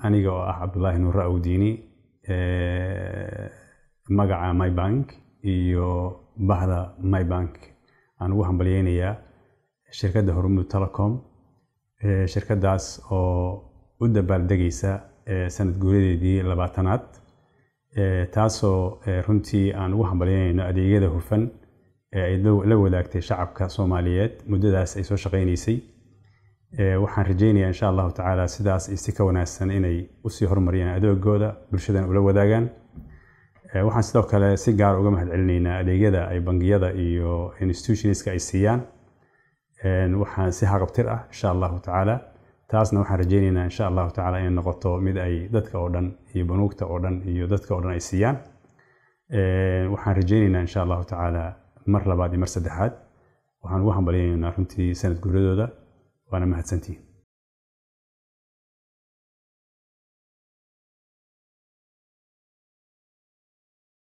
aniga oo ah Cabdullaahi Nuur Awdiini magaca MyBank iyo bahda MyBank aan ugu hambalyeynaya shirkadda Hormuud Telecom shirkadaas oo u dabaaldegaysa sanad guuradeedii 20aad taasoo runtii aan ugu hambalyeynayno adeegyada hufan ay la wadaagtay shacabka Soomaaliyeed muddadaas ay soo shaqeynaysay waxaan rajeynayaa insha Allah tacaala sidaas si ka wanaagsan inay u sii horumariyaan adeegooda bulshadana ula wadaagaan waxaan sidoo kale si gaar uga mahadcelinaynaa adeegyada ay bangiyada iyo institutionska ay siiyaan waxaan si haqabtir ah insha Allah tacaala taasna waxaan rajeynaynaa insha Allah tacaala inay noqoto mid ay dadka oo dhan iyo banuugta oo dhan iyo dadka oo dhan ay siiyaan waxaan rajeynaynaa insha Allah tacaala mar labaad iyo mar saddexaad waxaan ugu hambalyeynaa runtii sanad guuradooda وانا mahadsantiin